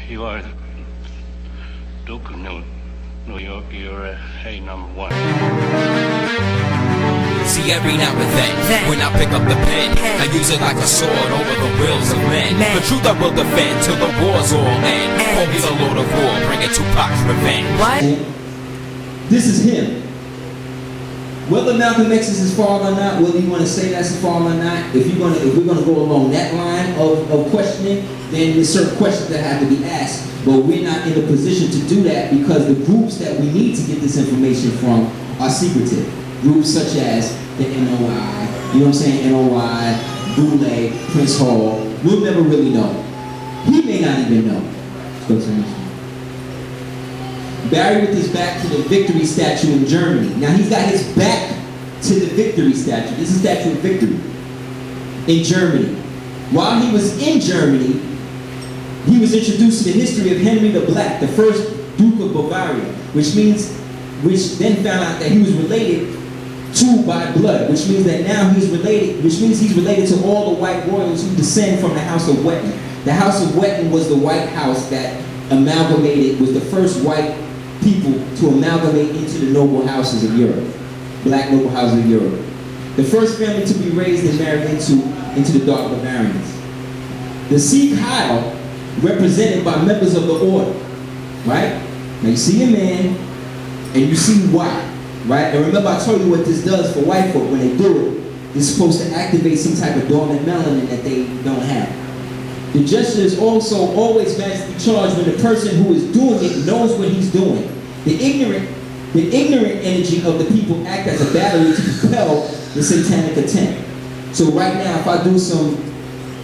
You are Duke of New York. You're a number one. See, every now and then, when I pick up the pen, I use it like a sword over the wills of men. The truth I will defend till the war's all end. Call me the Lord of War, bringing Tupac's revenge. What? This is him. Whether Malcolm X is his father or not, whether you want to say that's his father or not, if we're gonna go along that line of questioning, then there's certain questions that have to be asked. But we're not in a position to do that because the groups that we need to get this information from are secretive. Groups such as the NOI, you know what I'm saying, NOI, Boule, Prince Hall, we'll never really know. He may not even know. Let's go to the next one. Barry with his back to the Victory statue in Germany. Now he's got his back to the Victory statue. This is the Statue of Victory in Germany. While he was in Germany, he was introduced to the history of Henry the Black, the first Duke of Bavaria, which then found out that he was related to by blood, which means that now he's related to all the white royals who descend from the House of Wettin. The House of Wettin was the White House that was the first white people to amalgamate into the noble houses of Europe, black noble houses of Europe. The first family to be raised and married into the dark Bavarians. The Sikh Heil, represented by members of the order, right? Now you see a man and you see white, right? And remember I told you what this does for white folk when they do it. It's supposed to activate some type of dormant melanin that they don't have. The gesture is also always magically charged when the person who is doing it knows what he's doing. The ignorant energy of the people act as a battery to propel the satanic intent. So right now, if I do some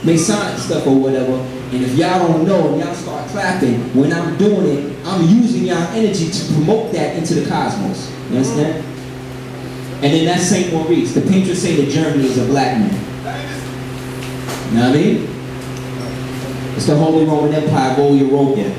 Masonic stuff or whatever, and if y'all don't know and y'all start clapping, when I'm doing it, I'm using y'all energy to promote that into the cosmos. You understand? And then that's St. Maurice. The patron saint of Germany is a black man. You know what I mean? It's the Holy Roman Empire of old Europa.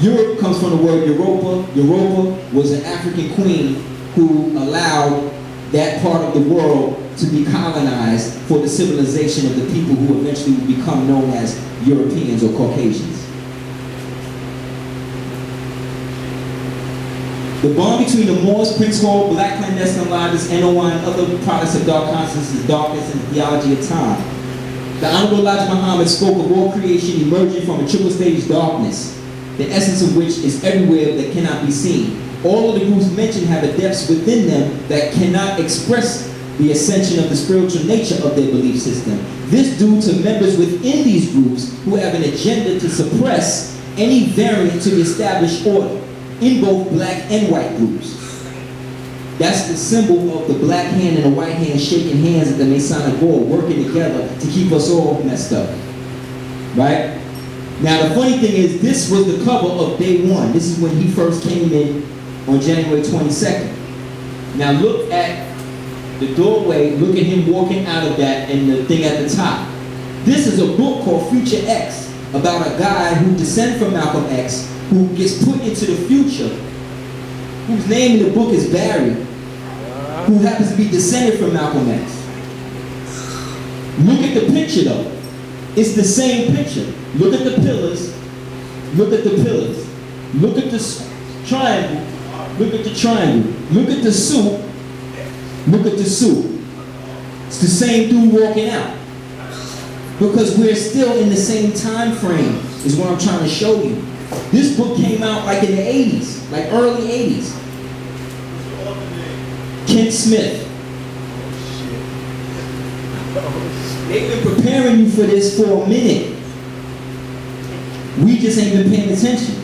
Europe comes from the word Europa. Europa was an African queen who allowed that part of the world to be colonized for the civilization of the people who eventually would become known as Europeans or Caucasians. The bond between the Moors, Prince Hall, black clandestine lodges, NOI, and other products of dark consciousness is darkness and the theology of time. The Honorable Elijah Muhammad spoke of all creation emerging from a triple stage darkness, the essence of which is everywhere that cannot be seen. All of the groups mentioned have a depth within them that cannot express the ascension of the spiritual nature of their belief system. This due to members within these groups who have an agenda to suppress any variant to the established order in both black and white groups. That's the symbol of the black hand and the white hand shaking hands at the Masonic board, working together to keep us all messed up. Right? Now the funny thing is, this was the cover of day one. This is when he first came in on January 22nd. Now look at the doorway, look at him walking out of that and the thing at the top. This is a book called Future X, about a guy who descends from Malcolm X, who gets put into the future, whose name in the book is Barry, who happens to be descended from Malcolm X. Look at the picture though. It's the same picture. Look at the pillars. Look at the pillars. Look at the triangle. Look at the triangle. Look at the suit. Look at the suit. It's the same dude walking out. Because we're still in the same time frame is what I'm trying to show you. This book came out like in the 80s, like early 80s. Kent Smith. They've been preparing you for this for a minute. We just ain't been paying attention.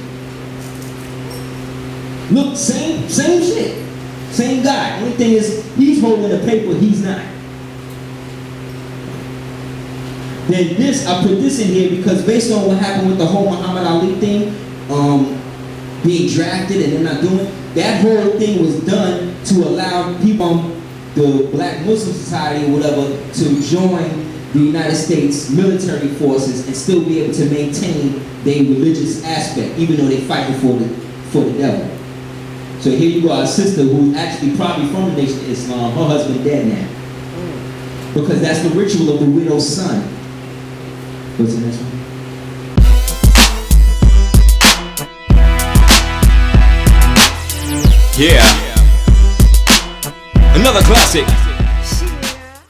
Look, same shit. Same guy. Only thing is, he's holding the paper, he's not. Then this, I put this in here because based on what happened with the whole Muhammad Ali thing, being drafted and they're not doing it, that whole thing was done to allow people, the Black Muslim Society or whatever, to join the United States military forces and still be able to maintain their religious aspect, even though they're fighting for the devil. So here you got a sister who's actually probably from the Nation of Islam, her husband dead now. Because that's the ritual of the widow's son. What's the next one? Yeah. Another classic.